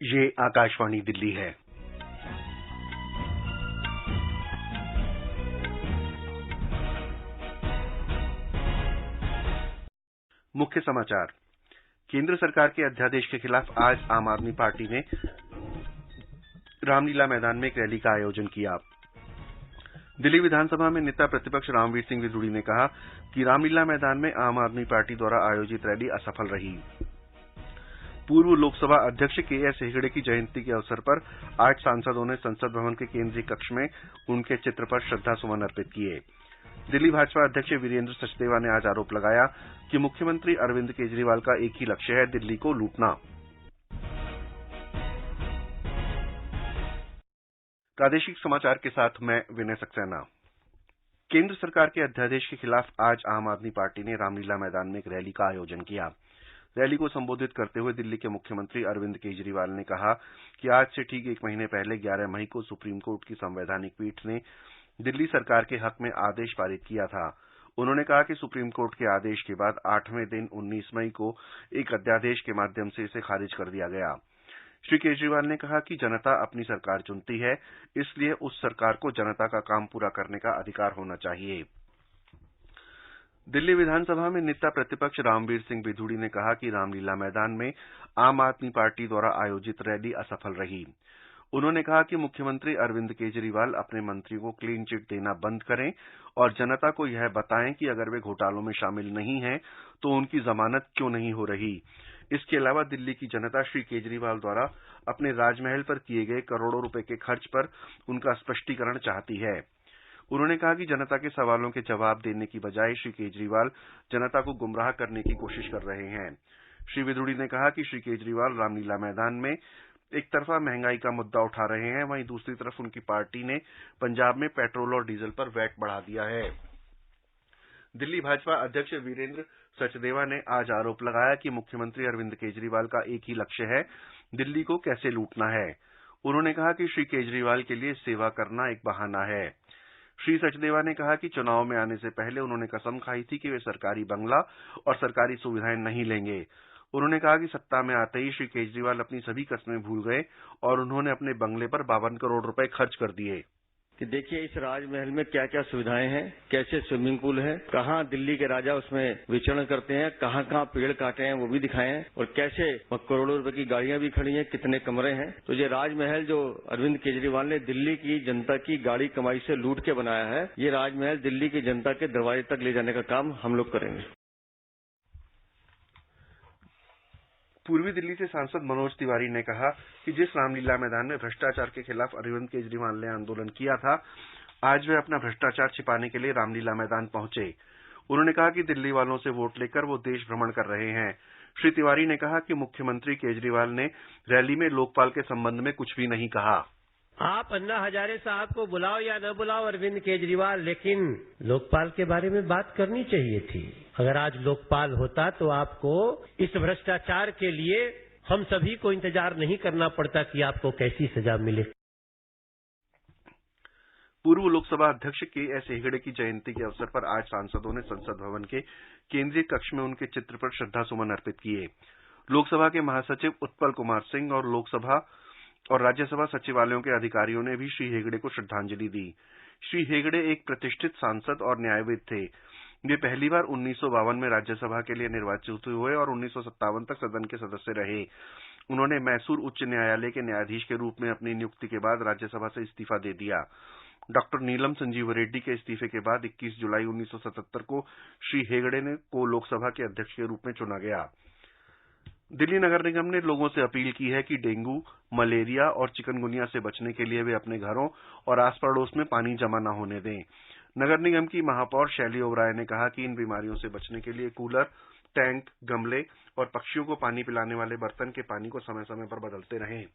ये आकाशवाणी दिल्ली है। मुख्य समाचार। केंद्र सरकार के अध्यादेश के खिलाफ आज आम आदमी पार्टी ने रामलीला मैदान में एक रैली का आयोजन किया। दिल्ली विधानसभा में नेता प्रतिपक्ष रामवीर सिंह विधूड़ी ने कहा कि रामलीला मैदान में आम आदमी पार्टी द्वारा आयोजित रैली असफल रही। पूर्व लोकसभा अध्यक्ष के.एस. हेगड़े की जयंती के अवसर पर आज सांसदों ने संसद भवन के केंद्रीय कक्ष में उनके चित्र पर श्रद्धा सुमन अर्पित किए। दिल्ली भाजपा अध्यक्ष वीरेंद्र सचदेवा ने आज आरोप लगाया कि मुख्यमंत्री अरविंद केजरीवाल का एक ही लक्ष्य है, दिल्ली को लूटना। प्रादेशिक समाचार के साथ मैं विनय सक्सेना। केंद्र सरकार के अध्यादेश के खिलाफ आज आम आदमी पार्टी ने रामलीला मैदान में एक रैली का आयोजन किया। रैली को संबोधित करते हुए दिल्ली के मुख्यमंत्री अरविंद केजरीवाल ने कहा कि आज से ठीक एक महीने पहले 11 मई को सुप्रीम कोर्ट की संवैधानिक पीठ ने दिल्ली सरकार के हक में आदेश पारित किया था। उन्होंने कहा कि सुप्रीम कोर्ट के आदेश के बाद 8वें दिन 19 मई को एक अध्यादेश के माध्यम से इसे खारिज कर दिया गया। श्री केजरीवाल ने कहा कि जनता अपनी सरकार चुनती है, इसलिए उस सरकार को जनता का काम पूरा करने का अधिकार होना चाहिए। दिल्ली विधानसभा में नेता प्रतिपक्ष रामवीर सिंह विधूड़ी ने कहा कि रामलीला मैदान में आम आदमी पार्टी द्वारा आयोजित रैली असफल रही। उन्होंने कहा कि मुख्यमंत्री अरविंद केजरीवाल अपने मंत्रियों को क्लीन चिट देना बंद करें और जनता को यह बताएं कि अगर वे घोटालों में शामिल नहीं हैं तो उनकी जमानत क्यों नहीं हो रही। इसके अलावा दिल्ली की जनता श्री केजरीवाल द्वारा अपने राजमहल पर किए गए करोड़ों रुपए के खर्च पर उनका स्पष्टीकरण चाहती है। उन्होंने कहा कि जनता के सवालों के जवाब देने की बजाय श्री केजरीवाल जनता को गुमराह करने की कोशिश कर रहे हैं। श्री विधूड़ी ने कहा कि श्री केजरीवाल रामलीला मैदान में एक तरफा महंगाई का मुद्दा उठा रहे हैं, वहीं दूसरी तरफ उनकी पार्टी ने पंजाब में पेट्रोल और डीजल पर वैट बढ़ा दिया है। दिल्ली भाजपा अध्यक्ष वीरेंद्र सचदेवा ने आज आरोप लगाया कि मुख्यमंत्री अरविंद केजरीवाल का एक ही लक्ष्य है, दिल्ली को कैसे लूटना है। उन्होंने कहा कि श्री केजरीवाल के लिए सेवा करना एक बहाना है। श्री सचदेवा ने कहा कि चुनाव में आने से पहले उन्होंने कसम खाई थी कि वे सरकारी बंगला और सरकारी सुविधाएं नहीं लेंगे। उन्होंने कहा कि सत्ता में आते ही श्री केजरीवाल अपनी सभी कस्में भूल गए और उन्होंने अपने बंगले पर 52 करोड़ रुपए खर्च कर दिए। कि देखिए इस राजमहल में क्या क्या सुविधाएं हैं, कैसे स्विमिंग पूल है, कहाँ दिल्ली के राजा उसमें विचरण करते हैं, कहाँ कहाँ पेड़ काटे हैं वो भी दिखाए हैं और कैसे करोड़ों रुपए की गाड़ियां भी खड़ी हैं, कितने कमरे हैं। तो ये राजमहल जो अरविंद केजरीवाल ने दिल्ली की जनता की गाड़ी कमाई से लूट के बनाया है, ये राजमहल दिल्ली की जनता के दरवाजे तक ले जाने का काम हम लोग करेंगे। पूर्वी दिल्ली से सांसद मनोज तिवारी ने कहा कि जिस रामलीला मैदान में भ्रष्टाचार के खिलाफ अरविंद केजरीवाल ने आंदोलन किया था, आज वे अपना भ्रष्टाचार छिपाने के लिए रामलीला मैदान पहुंचे। उन्होंने कहा कि दिल्ली वालों से वोट लेकर वो देश भ्रमण कर रहे हैं। श्री तिवारी ने कहा कि मुख्यमंत्री केजरीवाल ने रैली में लोकपाल के संबंध में कुछ भी नहीं कहा। आप अन्ना हजारे साहब को बुलाओ या न बुलाओ अरविंद केजरीवाल, लेकिन लोकपाल के बारे में बात करनी चाहिए थी। अगर आज लोकपाल होता तो आपको इस भ्रष्टाचार के लिए हम सभी को इंतजार नहीं करना पड़ता कि आपको कैसी सजा मिले। पूर्व लोकसभा अध्यक्ष के.एस. हेगड़े की जयंती के अवसर पर आज सांसदों ने संसद भवन के केंद्रीय कक्ष में उनके चित्र पर श्रद्धा सुमन अर्पित किए। लोकसभा के महासचिव उत्पल कुमार सिंह और लोकसभा और राज्यसभा सचिवालयों के अधिकारियों ने भी श्री हेगड़े को श्रद्धांजलि दी। श्री हेगड़े एक प्रतिष्ठित सांसद और न्यायविद थे। वे पहली बार 1952 में राज्यसभा के लिए निर्वाचित हुए और 1957 तक सदन के सदस्य रहे। उन्होंने मैसूर उच्च न्यायालय के न्यायाधीश के रूप में अपनी नियुक्ति के बाद राज्यसभा से इस्तीफा दे दिया। डॉक्टर नीलम संजीव रेड्डी के इस्तीफे के बाद 21 जुलाई 1977 को श्री हेगड़े को लोकसभा के अध्यक्ष के रूप में चुना गया। दिल्ली नगर निगम ने लोगों से अपील की है कि डेंगू, मलेरिया और चिकनगुनिया से बचने के लिए वे अपने घरों और आस पड़ोस में पानी जमा न होने दें। नगर निगम की महापौर शैली ओबराय ने कहा कि इन बीमारियों से बचने के लिए कूलर, टैंक, गमले और पक्षियों को पानी पिलाने वाले बर्तन के पानी को समय समय पर बदलते रहें।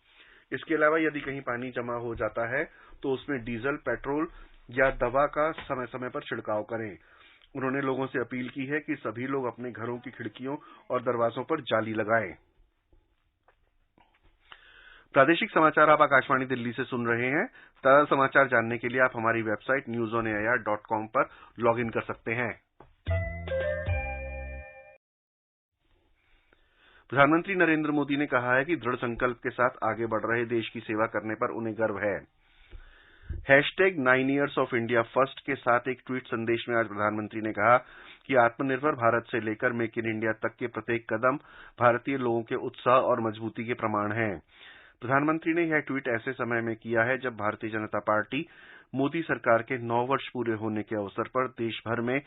इसके अलावा यदि कहीं पानी जमा हो जाता है तो उसमें डीजल, पेट्रोल या दवा का समय समय पर छिड़काव करें। उन्होंने लोगों से अपील की है कि सभी लोग अपने घरों की खिड़कियों और दरवाजों पर जाली लगाएं। प्रादेशिक समाचार आप आकाशवाणी दिल्ली से सुन रहे हैं। ताजा समाचार जानने के लिए आप हमारी वेबसाइट newsonair.com पर लॉग इन कर सकते हैं। प्रधानमंत्री नरेंद्र मोदी ने कहा है कि दृढ़ संकल्प के साथ आगे बढ़ रहे देश की सेवा करने पर उन्हें गर्व है। #9 Years of India First के साथ एक ट्वीट संदेश में आज प्रधानमंत्री ने कहा कि आत्मनिर्भर भारत से लेकर मेक इन इंडिया तक के प्रत्येक कदम भारतीय लोगों के उत्साह और मजबूती के प्रमाण हैं। प्रधानमंत्री ने यह ट्वीट ऐसे समय में किया है जब भारतीय जनता पार्टी मोदी सरकार के 9 वर्ष पूरे होने के अवसर पर देश भर में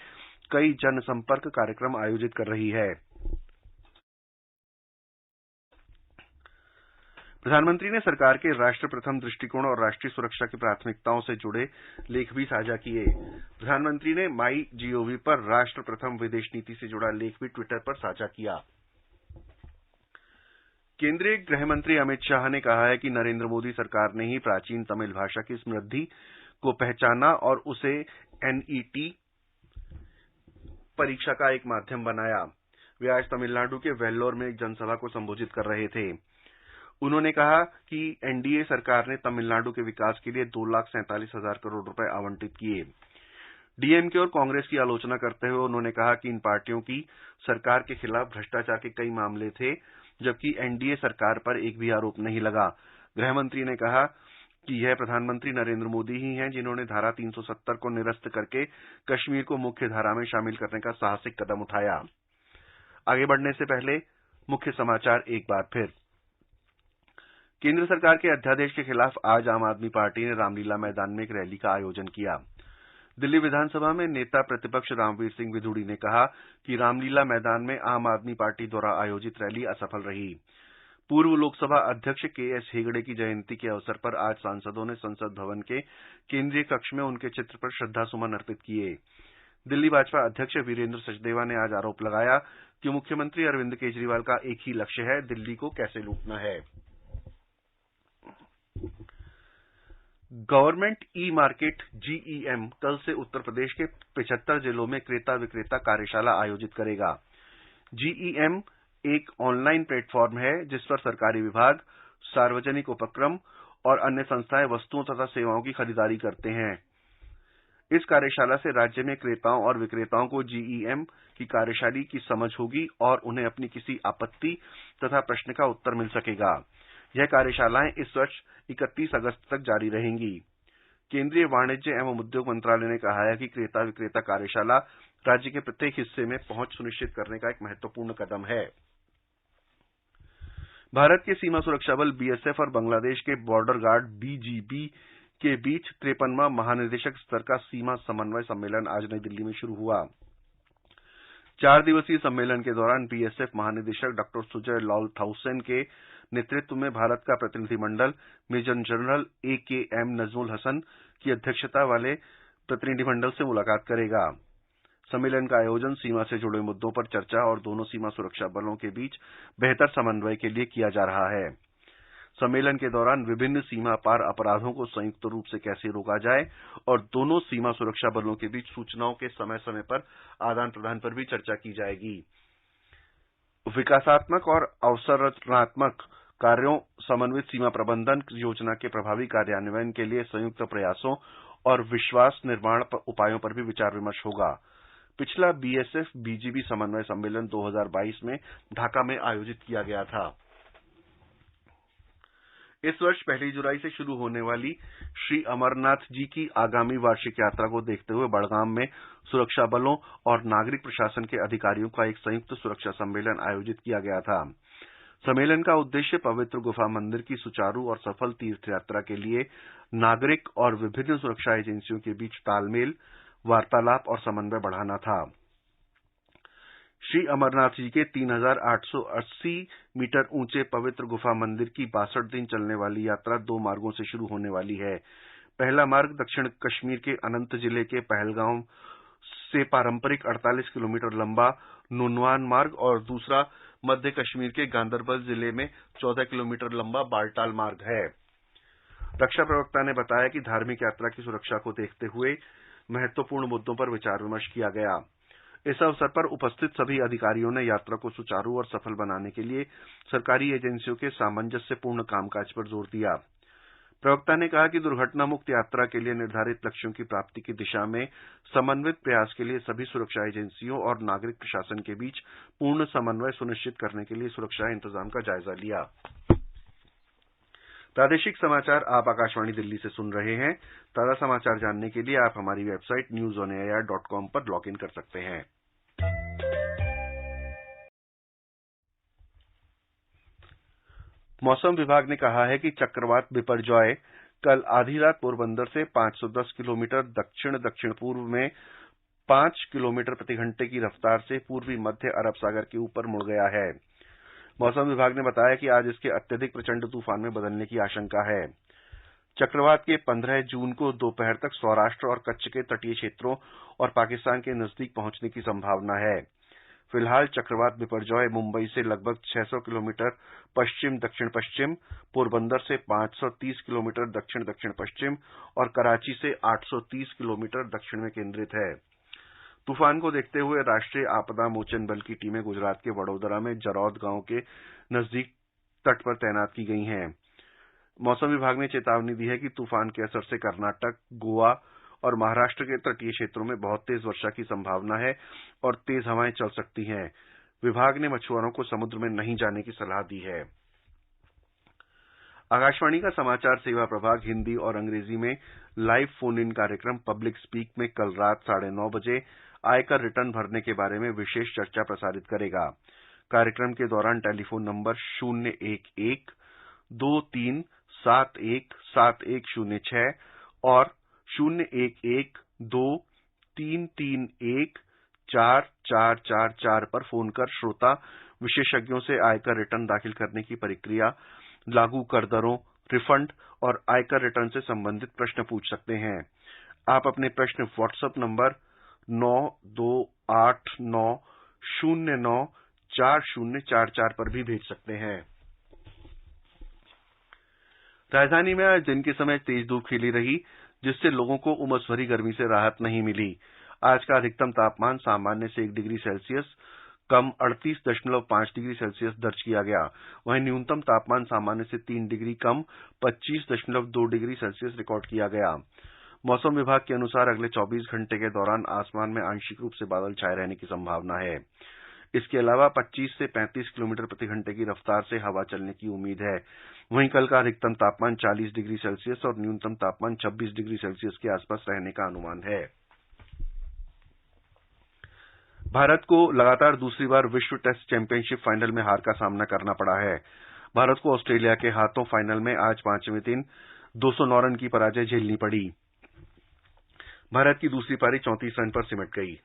कई जनसंपर्क कार्यक्रम आयोजित कर रही है। प्रधानमंत्री ने सरकार के राष्ट्र प्रथम दृष्टिकोण और राष्ट्रीय सुरक्षा की प्राथमिकताओं से जुड़े लेख भी साझा किए। प्रधानमंत्री ने MyGov पर राष्ट्र प्रथम विदेश नीति से जुड़ा लेख भी ट्विटर पर साझा किया। केंद्रीय गृह मंत्री अमित शाह ने कहा है कि नरेंद्र मोदी सरकार ने ही प्राचीन तमिल भाषा की समृद्धि को पहचाना और उसे NET परीक्षा का एक माध्यम बनाया। वे आज तमिलनाडु के वेल्लोर में एक जनसभा को संबोधित कर रहे थे। उन्होंने कहा कि एनडीए सरकार ने तमिलनाडु के विकास के लिए 2,47,000 करोड़ रुपए आवंटित किए। डीएमके और कांग्रेस की आलोचना करते हुए उन्होंने कहा कि इन पार्टियों की सरकार के खिलाफ भ्रष्टाचार के कई मामले थे, जबकि एनडीए सरकार पर एक भी आरोप नहीं लगा। गृहमंत्री ने कहा कि यह प्रधानमंत्री नरेंद्र मोदी ही हैं जिन्होंने धारा 370 को निरस्त करके कश्मीर को मुख्य धारा में शामिल करने का साहसिक कदम उठाया। आगे बढ़ने से पहले मुख्य समाचार एक बार फिर। केंद्र सरकार के अध्यादेश के खिलाफ आज आम आदमी पार्टी ने रामलीला मैदान में एक रैली का आयोजन किया। दिल्ली विधानसभा में नेता प्रतिपक्ष रामवीर सिंह विधूड़ी ने कहा कि रामलीला मैदान में आम आदमी पार्टी द्वारा आयोजित रैली असफल रही। पूर्व लोकसभा अध्यक्ष केएस हेगड़े की जयंती के अवसर पर आज सांसदों ने संसद भवन के केंद्रीय कक्ष में उनके चित्र पर श्रद्धासुमन अर्पित किए। दिल्ली भाजपा अध्यक्ष वीरेंद्र सचदेवा ने आज आरोप लगाया कि मुख्यमंत्री अरविंद केजरीवाल का एक ही लक्ष्य है, दिल्ली को कैसे लूटना है। गवर्नमेंट ई मार्केट GEM कल से उत्तर प्रदेश के 75 जिलों में क्रेता विक्रेता कार्यशाला आयोजित करेगा। GEM एक ऑनलाइन प्लेटफॉर्म है जिस पर सरकारी विभाग, सार्वजनिक उपक्रम और अन्य संस्थाएं वस्तुओं तथा सेवाओं की खरीदारी करते हैं। इस कार्यशाला से राज्य में क्रेताओं और विक्रेताओं को GEM की कार्यशैली की समझ होगी और उन्हें अपनी किसी आपत्ति तथा प्रश्न का उत्तर मिल सकेगा। यह कार्यशालाएं इस वर्ष 31 अगस्त तक जारी रहेंगी। केंद्रीय वाणिज्य एवं उद्योग मंत्रालय ने कहा है कि क्रेता विक्रेता कार्यशाला राज्य के प्रत्येक हिस्से में पहुंच सुनिश्चित करने का एक महत्वपूर्ण कदम है। भारत के सीमा सुरक्षा बल BSF और बांग्लादेश के बॉर्डर गार्ड BGB के बीच 53वां महानिदेशक स्तर का सीमा समन्वय सम्मेलन आज नई दिल्ली में शुरू हुआ। 4 दिवसीय सम्मेलन के दौरान BSF महानिदेशक डॉ. सुजय लॉलथाउसेन के नेतृत्व में भारत का प्रतिनिधिमंडल major general AKM Najmul Hasan की अध्यक्षता वाले प्रतिनिधिमंडल से मुलाकात करेगा। सम्मेलन का आयोजन सीमा से जुड़े मुद्दों पर चर्चा और दोनों सीमा सुरक्षा बलों के बीच बेहतर समन्वय के लिए किया जा रहा है। सम्मेलन के दौरान विभिन्न सीमा पार अपराधों को संयुक्त रूप से कैसे रोका जाए और दोनों सीमा सुरक्षा बलों के बीच सूचनाओं के समय समय पर आदान प्रदान पर भी चर्चा की जाएगी। विकासात्मक और अवसरणात्मक कार्यों, समन्वित सीमा प्रबंधन योजना के प्रभावी कार्यान्वयन के लिए संयुक्त प्रयासों और विश्वास निर्माण उपायों पर भी विचार विमर्श होगा। पिछला BSF BGB समन्वय सम्मेलन 2022 में ढाका में आयोजित किया गया था। इस वर्ष 1 जुलाई से शुरू होने वाली श्री अमरनाथ जी की आगामी वार्षिक यात्रा को देखते हुए बड़गाम में सुरक्षा बलों और नागरिक प्रशासन के अधिकारियों का एक संयुक्त सुरक्षा सम्मेलन आयोजित किया गया था। सम्मेलन का उद्देश्य पवित्र गुफा मंदिर की सुचारू और सफल तीर्थ यात्रा के लिए नागरिक और विभिन्न सुरक्षा एजेंसियों के बीच तालमेल, वार्तालाप और समन्वय बढ़ाना था। श्री अमरनाथ जी के 3,880 मीटर ऊंचे पवित्र गुफा मंदिर की 62 दिन चलने वाली यात्रा 2 मार्गों से शुरू होने वाली है। पहला मार्ग दक्षिण कश्मीर के अनंत जिले के पहलगांव से पारंपरिक 48 किलोमीटर लंबा नुनवान मार्ग और दूसरा मध्य कश्मीर के गांदरबल जिले में 14 किलोमीटर लंबा बालटाल मार्ग है। रक्षा प्रवक्ता ने बताया कि धार्मिक यात्रा की सुरक्षा को देखते हुए महत्वपूर्ण मुद्दों पर विचार विमर्श किया गया। इस अवसर पर उपस्थित सभी अधिकारियों ने यात्रा को सुचारू और सफल बनाने के लिए सरकारी एजेंसियों के सामंजस्यपूर्ण कामकाज पर जोर दिया। प्रवक्ता ने कहा कि दुर्घटना मुक्त यात्रा के लिए निर्धारित लक्ष्यों की प्राप्ति की दिशा में समन्वित प्रयास के लिए सभी सुरक्षा एजेंसियों और नागरिक प्रशासन के बीच पूर्ण समन्वय सुनिश्चित करने के लिए सुरक्षा इंतजाम का जायजा लिया। प्रादेशिक समाचार आप आकाशवाणी दिल्ली से सुन रहे हैं। ताजा समाचार जानने के लिए आप हमारी वेबसाइट newsonair.com पर लॉग इन कर सकते हैं। मौसम विभाग ने कहा है कि चक्रवात बिपरजॉय कल आधी रात पोरबंदर से 510 किलोमीटर दक्षिण पूर्व में 5 किलोमीटर प्रति घंटे की रफ्तार से पूर्वी मध्य अरब सागर के ऊपर मुड़ गया है। मौसम विभाग ने बताया कि आज इसके अत्यधिक प्रचंड तूफान में बदलने की आशंका है। चक्रवात के 15 जून को दोपहर तक सौराष्ट्र और कच्छ के तटीय क्षेत्रों और पाकिस्तान के नजदीक पहुंचने की संभावना है। फिलहाल चक्रवात बिपरजॉय मुंबई से लगभग 600 किलोमीटर पश्चिम दक्षिण पश्चिम, पोरबंदर से 530 किलोमीटर दक्षिण दक्षिण पश्चिम और कराची से 830 किलोमीटर दक्षिण में केंद्रित है। तूफान को देखते हुए राष्ट्रीय आपदा मोचन बल की टीमें गुजरात के वडोदरा में जरौद गांव के नजदीक तट पर तैनात की गई हैं। मौसम विभाग ने चेतावनी दी है कि तूफान के असर से कर्नाटक, गोवा और महाराष्ट्र के तटीय क्षेत्रों में बहुत तेज वर्षा की संभावना है और तेज हवाएं चल सकती हैं। विभाग ने मछुआरों को समुद्र में नहीं जाने की सलाह दी है। आकाशवाणी का समाचार सेवा प्रभाग हिंदी और अंग्रेजी में लाइव फोन इन कार्यक्रम पब्लिक स्पीक में कल रात 9:30 बजे आयकर रिटर्न भरने के बारे में विशेष चर्चा प्रसारित करेगा। कार्यक्रम के दौरान टेलीफोन नंबर 011-2371-7106 और 011-2331-4444 पर फोन कर श्रोता विशेषज्ञों से आयकर रिटर्न दाखिल करने की प्रक्रिया, लागू कर दरों, रिफंड और आयकर रिटर्न से संबंधित प्रश्न पूछ सकते हैं। आप अपने प्रश्न व्हाट्सएप नंबर 9289094044 पर भी भेज सकते हैं। राजधानी में आज दिन के समय तेज धूप खिली रही, जिससे लोगों को उमस भरी गर्मी से राहत नहीं मिली। आज का अधिकतम तापमान सामान्य से 1 डिग्री सेल्सियस कम 38.5 डिग्री सेल्सियस दर्ज किया गया। वहीं न्यूनतम तापमान सामान्य से 3 डिग्री कम 25.2 डिग्री सेल्सियस रिकॉर्ड किया गया। मौसम विभाग के अनुसार अगले 24 घंटे के दौरान आसमान में आंशिक रूप से बादल छाए रहने की संभावना है। इसके अलावा 25 से 35 किलोमीटर प्रति घंटे की रफ्तार से हवा चलने की उम्मीद है। वहीं कल का अधिकतम तापमान 40 डिग्री सेल्सियस और न्यूनतम तापमान 26 डिग्री सेल्सियस के आसपास रहने का अनुमान है। भारत को लगातार दूसरी बार विश्व टेस्ट चैंपियनशिप फाइनल में हार का सामना करना पड़ा है। भारत को ऑस्ट्रेलिया के हाथों फाइनल में आज 5वें दिन 209 रन की पराजय झेलनी पड़ी। भारत की दूसरी पारी 34 रन पर सिमट गई।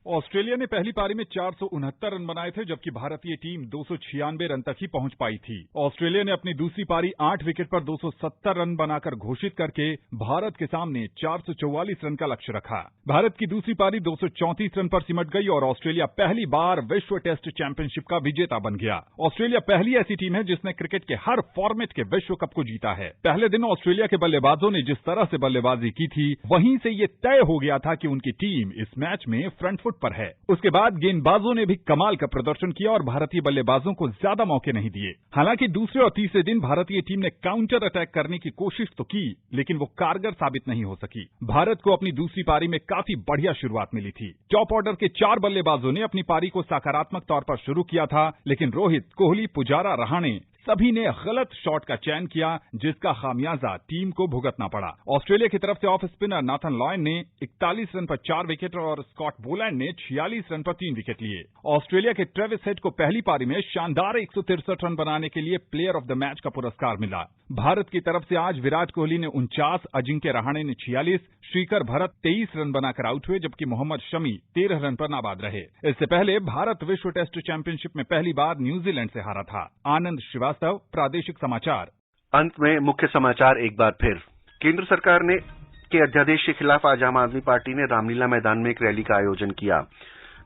ऑस्ट्रेलिया ने पहली पारी में 469 रन बनाए थे, जबकि भारतीय टीम 296 रन तक ही पहुंच पाई थी। ऑस्ट्रेलिया ने अपनी दूसरी पारी 8 विकेट पर 270 रन बनाकर घोषित करके भारत के सामने 444 रन का लक्ष्य रखा। भारत की दूसरी पारी 234 रन पर सिमट गई और ऑस्ट्रेलिया पहली बार विश्व टेस्ट चैंपियनशिप का विजेता बन गया। ऑस्ट्रेलिया पहली ऐसी टीम है जिसने क्रिकेट के हर फॉर्मेट के विश्व कप को जीता है। पहले दिन ऑस्ट्रेलिया के बल्लेबाजों ने जिस तरह से बल्लेबाजी की थी, वहीं से ये तय हो गया था कि उनकी टीम इस मैच में फ्रंट फुट पर है। उसके बाद गेंदबाजों ने भी कमाल का प्रदर्शन किया और भारतीय बल्लेबाजों को ज्यादा मौके नहीं दिए। हालांकि दूसरे और तीसरे दिन भारतीय टीम ने काउंटर अटैक करने की कोशिश तो की, लेकिन वो कारगर साबित नहीं हो सकी। भारत को अपनी दूसरी पारी में काफी बढ़िया शुरुआत मिली थी। टॉप ऑर्डर के 4 बल्लेबाजों ने अपनी पारी को सकारात्मक तौर पर शुरू किया था, लेकिन रोहित, कोहली, पुजारा, रहाणे सभी ने गलत शॉट का चयन किया, जिसका खामियाजा टीम को भुगतना पड़ा। ऑस्ट्रेलिया की तरफ से ऑफ स्पिनर नाथन लॉयन ने 41 रन पर 4 विकेट और स्कॉट बोलैंड ने 46 रन पर 3 विकेट लिए। ऑस्ट्रेलिया के ट्रेविस हेड को पहली पारी में शानदार 163 रन बनाने के लिए प्लेयर ऑफ द मैच का पुरस्कार मिला। भारत की तरफ से आज विराट कोहली ने 49, अजिंक्य रहाणे ने 46, श्रीकर भरत 23 रन बनाकर आउट हुए, जबकि मोहम्मद शमी 13 रन पर नाबाद रहे। इससे पहले भारत विश्व टेस्ट चैंपियनशिप में पहली बार न्यूजीलैंड से हारा था। आनंद श्रीवास्तव, प्रादेशिक समाचार। अंत में मुख्य समाचार एक बार फिर। केंद्र सरकार ने के अध्यादेश के खिलाफ आज आम आदमी पार्टी ने रामलीला मैदान में एक रैली का आयोजन किया।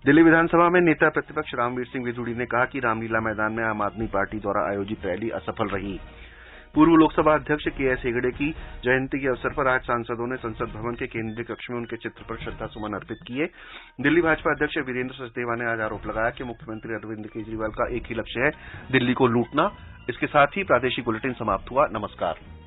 दिल्ली विधानसभा में नेता प्रतिपक्ष रामवीर सिंह बिधूड़ी ने कहा कि रामलीला मैदान में आम आदमी पार्टी द्वारा आयोजित रैली असफल रही। पूर्व लोकसभा अध्यक्ष के.एस. हेगड़े की जयंती के अवसर पर आज सांसदों ने संसद भवन के केंद्रीय कक्ष में उनके चित्र पर श्रद्धासुमन अर्पित किए। दिल्ली भाजपा अध्यक्ष वीरेंद्र सचदेवा ने आज आरोप लगाया कि मुख्यमंत्री अरविंद केजरीवाल का एक ही लक्ष्य है, दिल्ली को लूटना। इसके साथ ही प्रादेशिक बुलेटिन समाप्त हुआ। नमस्कार।